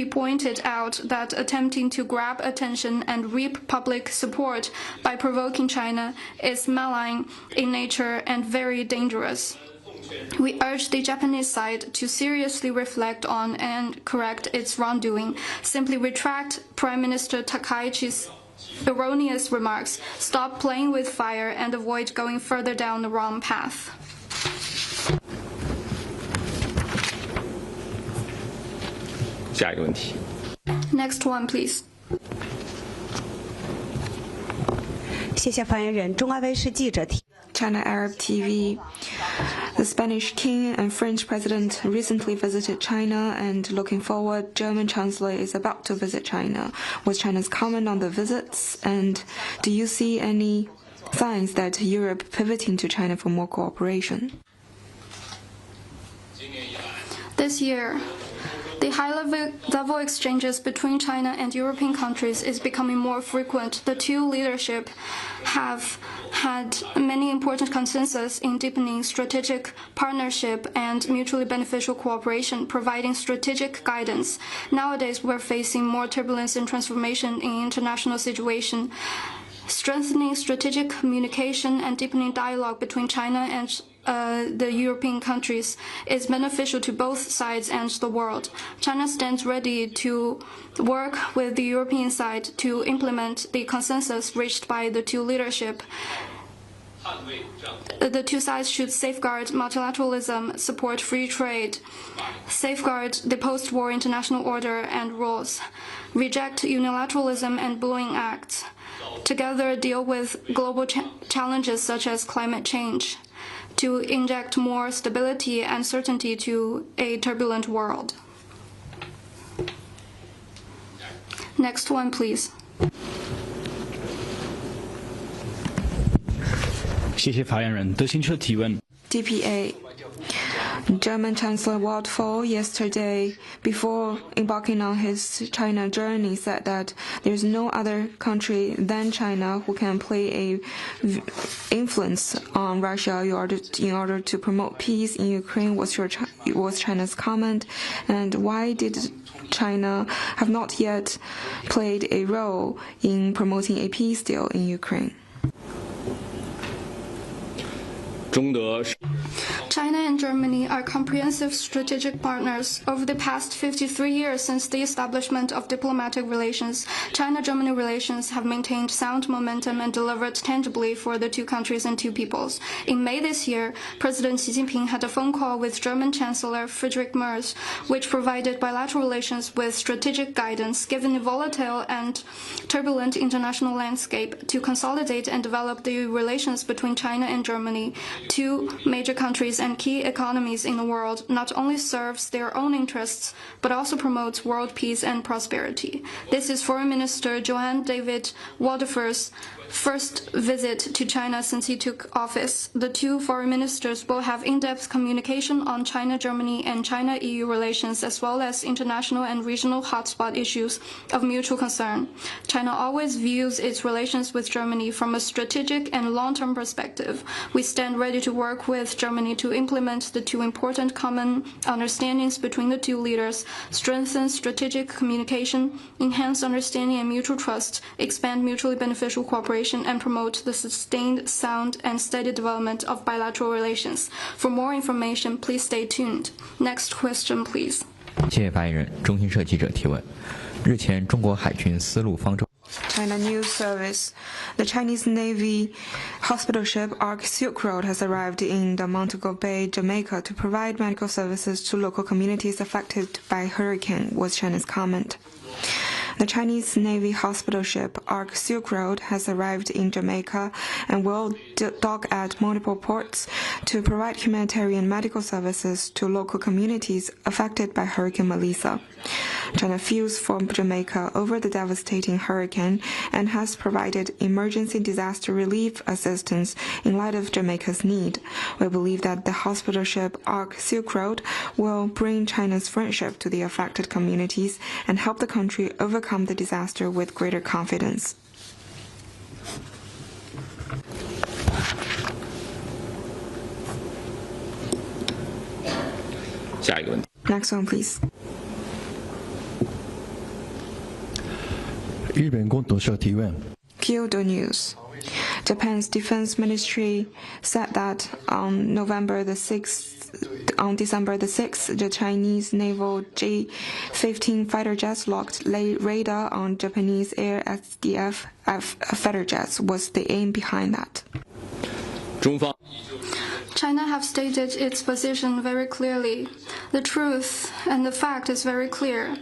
he pointed out that attempting to grab attention and reap public support by provoking China is malign in nature and very dangerous. We urge the Japanese side to seriously reflect on and correct its wrongdoing, simply retract Prime Minister Takaichi's erroneous remarks, stop playing with fire, and avoid going further down the wrong path. Next one, please. 谢谢发言人。中外卫视记者提。 China Arab TV. The Spanish king and French president recently visited China, and looking forward, German chancellor is about to visit China. What's China's comment on the visits, and do you see any signs that Europe pivoting to China for more cooperation? This year, the high-level exchanges between China and European countries is becoming more frequent. The two leadership have had many important consensus in deepening strategic partnership and mutually beneficial cooperation, providing strategic guidance. Nowadays, we're facing more turbulence and transformation in international situation. Strengthening strategic communication and deepening dialogue between China and the European countries is beneficial to both sides and the world. China stands ready to work with the European side to implement the consensus reached by the two leadership. The two sides should safeguard multilateralism, support free trade, safeguard the post-war international order and rules, reject unilateralism and bullying acts, together deal with global challenges such as climate change, to inject more stability and certainty to a turbulent world. Next one, please. 谢谢发言人。德新社提问。 DPA. German Chancellor Waldfall yesterday, before embarking on his China journey, said that there's no other country than China who can play a influence on Russia in order to promote peace in Ukraine. Was China's comment, and why did China have not yet played a role in promoting a peace deal in Ukraine? China and Germany are comprehensive strategic partners. Over the past 53 years since the establishment of diplomatic relations, China-Germany relations have maintained sound momentum and delivered tangibly for the two countries and two peoples. In May this year, President Xi Jinping had a phone call with German Chancellor Friedrich Merz, which provided bilateral relations with strategic guidance, given the volatile and turbulent international landscape, to consolidate and develop the relations between China and Germany, two major countries and key economies in the world, not only serves their own interests, but also promotes world peace and prosperity. This is Foreign Minister Johann David Walderfer's first visit to China since he took office. The two foreign ministers will have in-depth communication on China-Germany and China-EU relations, as well as international and regional hotspot issues of mutual concern. China always views its relations with Germany from a strategic and long-term perspective. We stand ready to work with Germany to implement the two important common understandings between the two leaders, strengthen strategic communication, enhance understanding and mutual trust, expand mutually beneficial cooperation, and promote the sustained, sound, and steady development of bilateral relations. For more information, please stay tuned. Next question, please. 谢谢发言人。中新社记者提问：日前，中国海军丝路方舟。 China News Service. The Chinese Navy hospital ship Ark Silk Road has arrived in the Montego Bay, Jamaica, to provide medical services to local communities affected by hurricane, was China's comment. The Chinese Navy hospital ship Ark Silk Road has arrived in Jamaica and will dock at multiple ports to provide humanitarian medical services to local communities affected by Hurricane Melissa. China feels for Jamaica over the devastating hurricane and has provided emergency disaster relief assistance in light of Jamaica's need. We believe that the hospital ship Ark Silk Road will bring China's friendship to the affected communities and help the country overcome the disaster with greater confidence. Next one, please. 日本共同社提问。Kyoto News. Japan's defense ministry said that on December the 6th, the Chinese naval J-15 fighter jets locked radar on Japanese Air SDF fighter jets. Was the aim behind that? China have stated its position very clearly. The truth and the fact is very clear.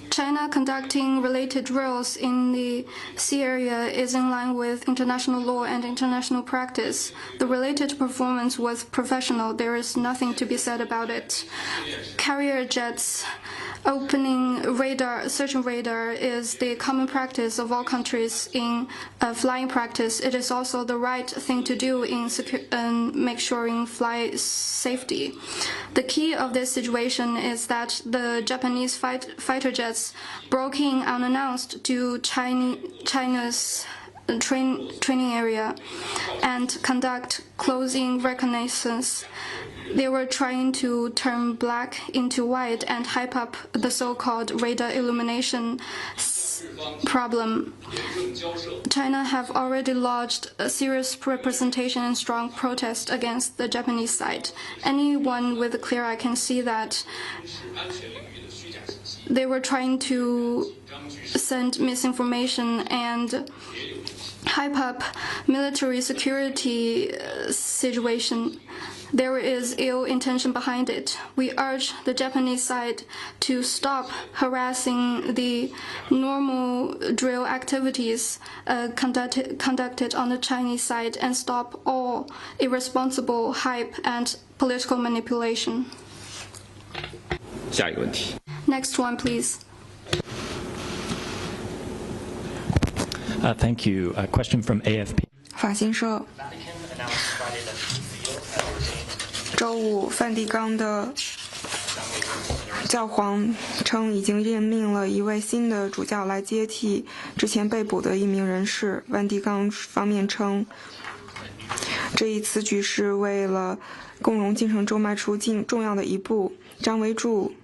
China conducting related drills in the sea area is in line with international law and international practice. The related performance was professional. There is nothing to be said about it. Carrier jets opening radar, searching radar is the common practice of all countries in flying practice. It is also the right thing to do in make sure in flight safety. The key of this situation is that the Japanese fighter jets broke in unannounced to China's training area and conduct closing reconnaissance. They were trying to turn black into white and hype up the so-called radar illumination problem. China have already lodged a serious representation and strong protest against the Japanese side. Anyone with a clear eye can see that they were trying to send misinformation and hype up military security situation. There is ill intention behind it. We urge the Japanese side to stop harassing the normal drill activities conducted on the Chinese side and stop all irresponsible hype and political manipulation. 下一个问题。 Next one, please. Thank you. A question from AFP. 法新社。周五，梵蒂冈的教皇称已经任命了一位新的主教来接替之前被捕的一名人士。梵蒂冈方面称，这一此举是为了共荣进程中迈出重要的一步。张维柱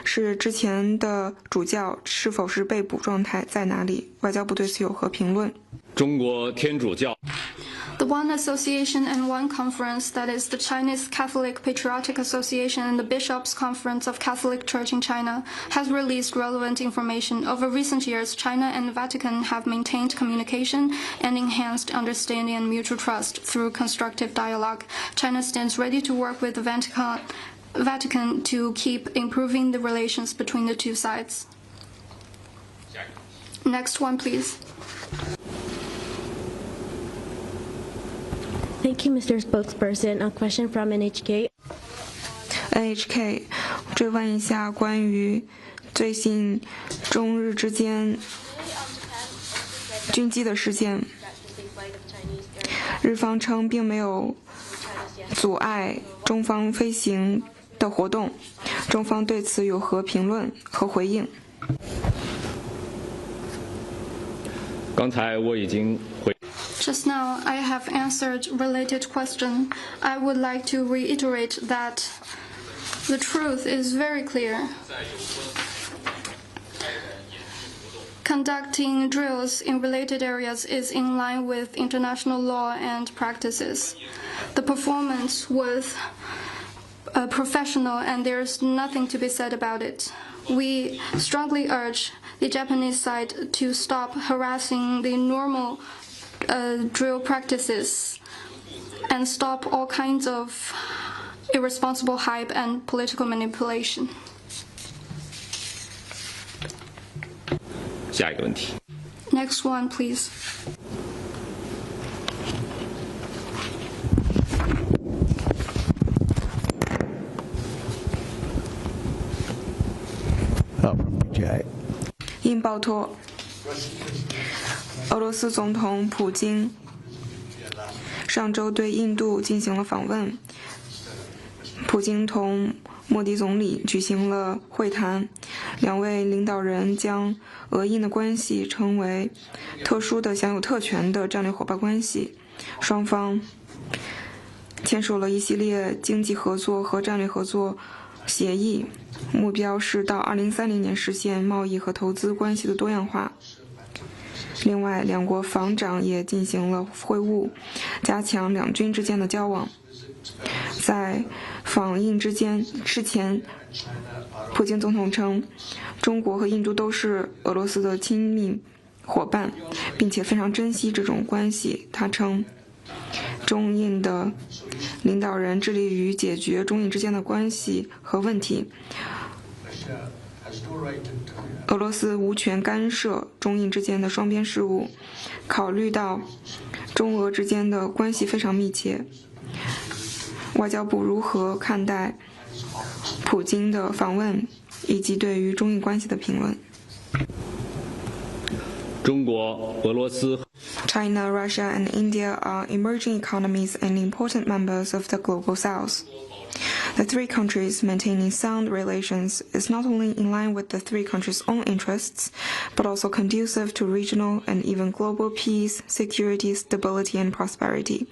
是之前的主教，是否是被捕状态，在哪里？外交部对此有何评论？中国天主教。 The One Association and One Conference, that is the Chinese Catholic Patriotic Association and the Bishops' Conference of Catholic Church in China, has released relevant information. Over recent years, China and the Vatican have maintained communication and enhanced understanding and mutual trust through constructive dialogue. China stands ready to work with the Vatican to keep improving the relations between the two sides. Next one, please. Thank you, Mr. Spokesperson. A question from NHK. NHK 追问一下关于最近中日之间军机的事件。日方称并没有阻碍中方飞行的活动，中方对此有何评论和回应？刚才我已经回。 Just now, I have answered related question. I would like to reiterate that the truth is very clear. Conducting drills in related areas is in line with international law and practices. The performance was professional and there's nothing to be said about it. We strongly urge the Japanese side to stop harassing the normal drill practices and stop all kinds of irresponsible hype and political manipulation. 下一个问题。 Next one, please. BJ. 印报托。 俄罗斯总统普京上周对印度进行了访问，普京同莫迪总理举行了会谈，两位领导人将俄印的关系称为特殊的享有特权的战略伙伴关系，双方签署了一系列经济合作和战略合作协议，目标是到2030年实现贸易和投资关系的多样化。另外，两国防长也进行了会晤，加强两军之间的交往。在访印之前，普京总统称，中国和印度都是俄罗斯的亲密伙伴，并且非常珍惜这种关系。他称，中印的领导人致力于解决中印之间的关系和问题。俄罗斯无权干涉中印之间的双边事务，考虑到中俄之间的关系非常密切。外交部如何看待普京的访问，以及对于中印关系的评论？中国、俄罗斯 China, Russia, and India are emerging economies and important members of the global south. The three countries maintaining sound relations is not only in line with the three countries' own interests, but also conducive to regional and even global peace, security, stability, and prosperity.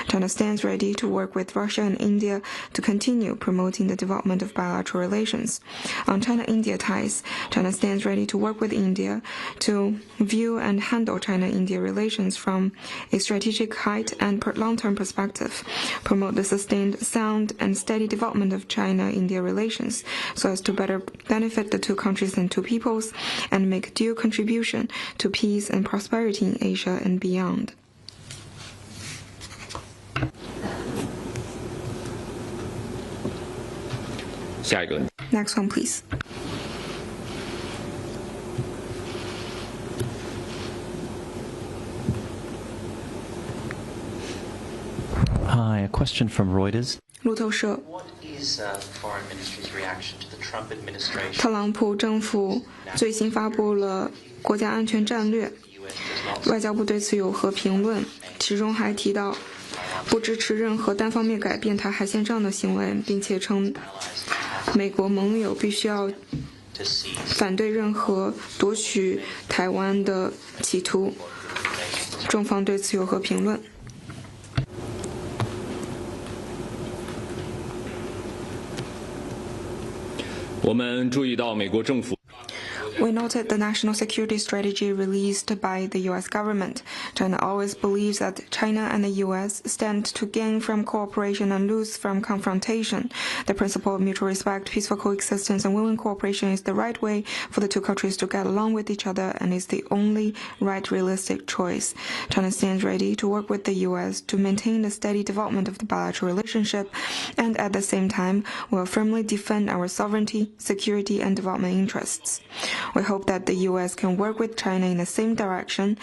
China stands ready to work with Russia and India to continue promoting the development of bilateral relations. On China-India ties, China stands ready to work with India to view and handle China-India relations from a strategic height and long-term perspective, promote the sustained, sound, and steady development of China-India relations so as to better benefit the two countries and two peoples and make due contribution to peace and prosperity in Asia and beyond. Next one, please. Hi, a question from Reuters. 路透社， What is the Foreign Ministry's reaction to the Trump administration? 特朗普政府最新发布了国家安全战略，外交部对此有何评论？其中还提到不支持任何单方面改变台海宪章的行为，并且称美国盟友必须要反对任何夺取台湾的企图。中方对此有何评论？我们注意到美国政府 We noted the national security strategy released by the U.S. government. China always believes that China and the U.S. stand to gain from cooperation and lose from confrontation. The principle of mutual respect, peaceful coexistence, and willing cooperation is the right way for the two countries to get along with each other and is the only right realistic choice. China stands ready to work with the U.S. to maintain the steady development of the bilateral relationship and at the same time will firmly defend our sovereignty, security, and development interests. We hope that the U.S. can work with China in the same direction,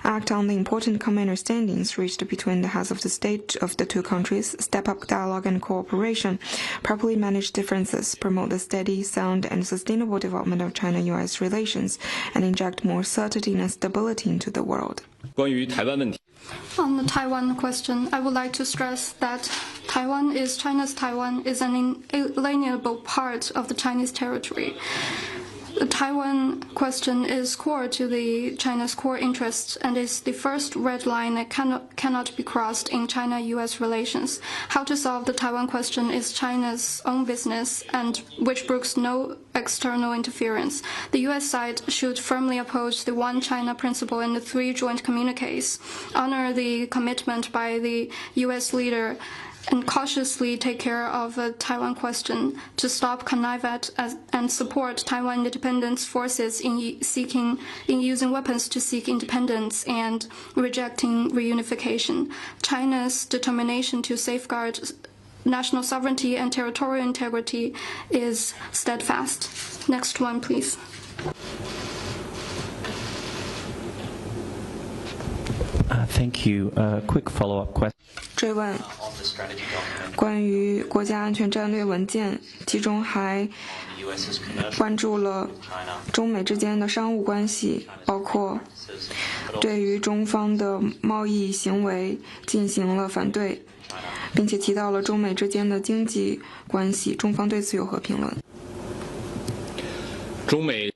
act on the important common understandings reached between the heads of the state of the two countries, step up dialogue and cooperation, properly manage differences, promote the steady, sound, and sustainable development of China-U.S. relations, and inject more certainty and stability into the world. 关于台湾问题， On the Taiwan question, I would like to stress that China's Taiwan is an inalienable part of the Chinese territory. The Taiwan question is core to China's core interests and is the first red line that cannot be crossed in China-U.S. relations. How to solve the Taiwan question is China's own business, and which brooks no external interference. The U.S. side should firmly oppose the One China principle in the three joint communiques, honor the commitment by the U.S. leader, and cautiously take care of the Taiwan question to stop connive at and support Taiwan independence forces in using weapons to seek independence and rejecting reunification. China's determination to safeguard national sovereignty and territorial integrity is steadfast. Next one, please. Thank you. A quick follow-up question. 追问 On the strategy document, 关于国家安全战略文件，其中还 the U.S.'s commercial 关注了 China 中美之间的商务关系，包括 practices, but 对于中方的贸易行为进行了反对，并且提到了中美之间的经济关系，中方对此有何评论？中美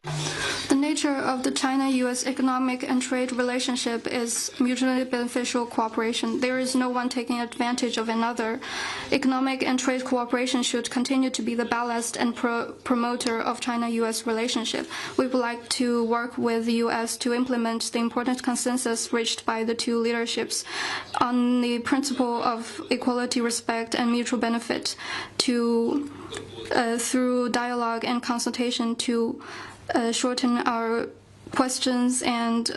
The nature future of the China-U.S. economic and trade relationship is mutually beneficial cooperation. There is no one taking advantage of another. Economic and trade cooperation should continue to be the ballast and promoter of China-U.S. relationship. We would like to work with the U.S. to implement the important consensus reached by the two leaderships on the principle of equality, respect, and mutual benefit through dialogue and consultation to shorten our questions and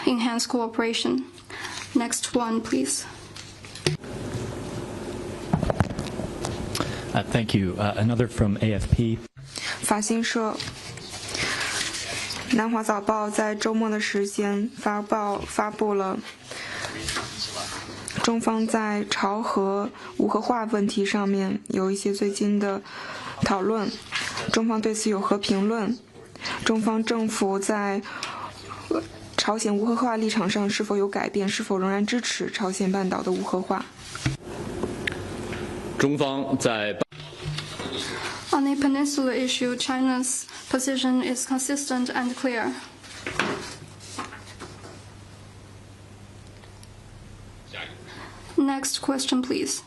enhance cooperation. Next one, please. Thank you. Another from AFP. 法新社、南华早报在周末的时间发布了中方在朝核无核化问题上面有一些最近的讨论，中方对此有何评论？中方政府在朝鲜无核化立场上是否有改变？是否仍然支持朝鲜半岛的无核化？中方在 On the peninsula issue, China's position is consistent and clear. Next question, please.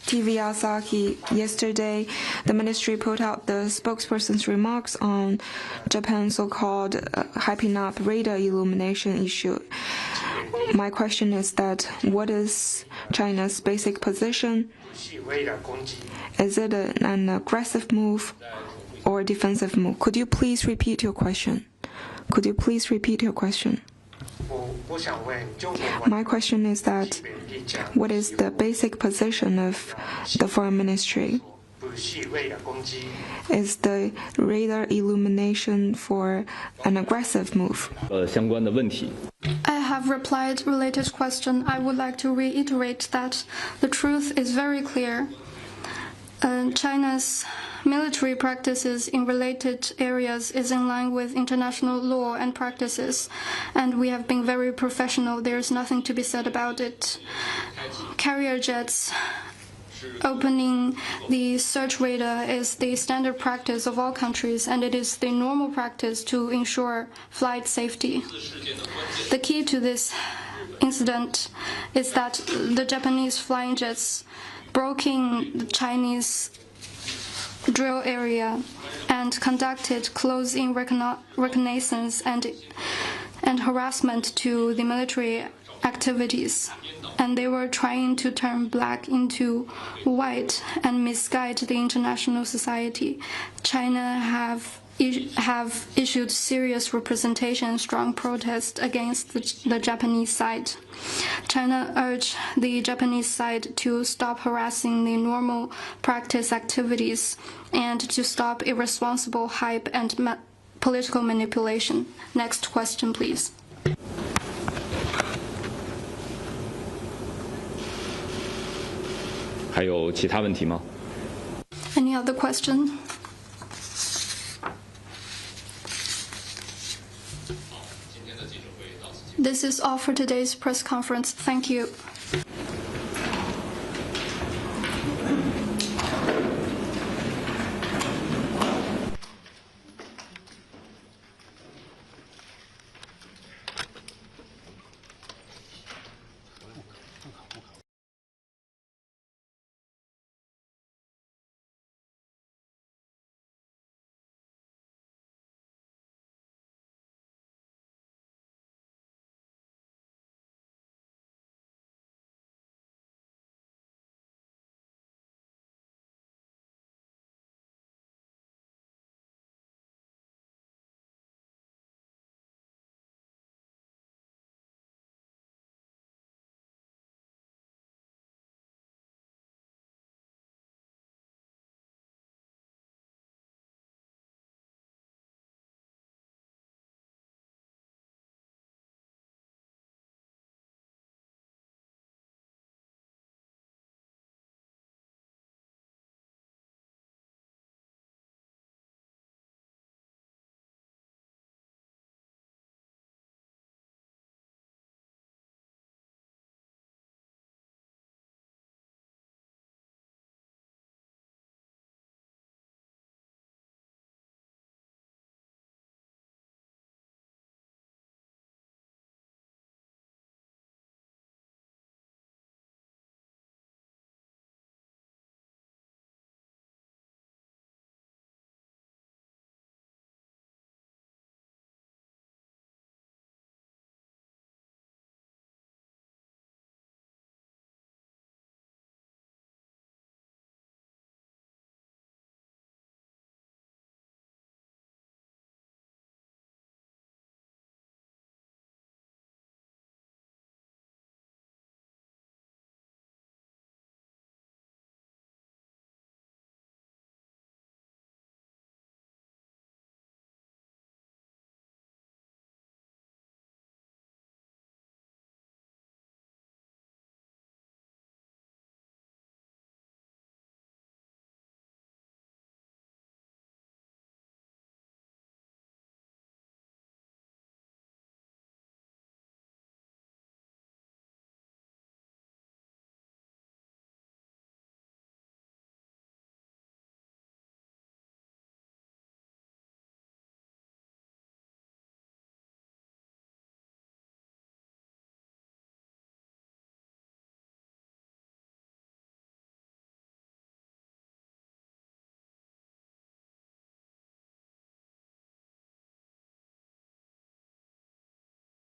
TV Asahi, yesterday, the ministry put out the spokesperson's remarks on Japan's so-called hyping up radar illumination issue. My question is that what is China's basic position? Is it an aggressive move or a defensive move? Could you please repeat your question? My question is that what is the basic position of the foreign ministry? Is the radar illumination for an aggressive move? 相关的问题。 I have replied related question. I would like to reiterate that the truth is very clear. China's military practices in related areas is in line with international law and practices, and we have been very professional. There is nothing to be said about it. Carrier jets opening the search radar is the standard practice of all countries, and it is the normal practice to ensure flight safety. The key to this incident is that the Japanese flying jets broke in the Chinese drill area and conducted close-in reconnaissance and harassment to the military activities. And they were trying to turn black into white and misguide the international society. China have issued serious representation and strong protest against the Japanese side. China urged the Japanese side to stop harassing the normal practice activities and to stop irresponsible hype and political manipulation. Next question, please. Any other question? This is all for today's press conference. Thank you.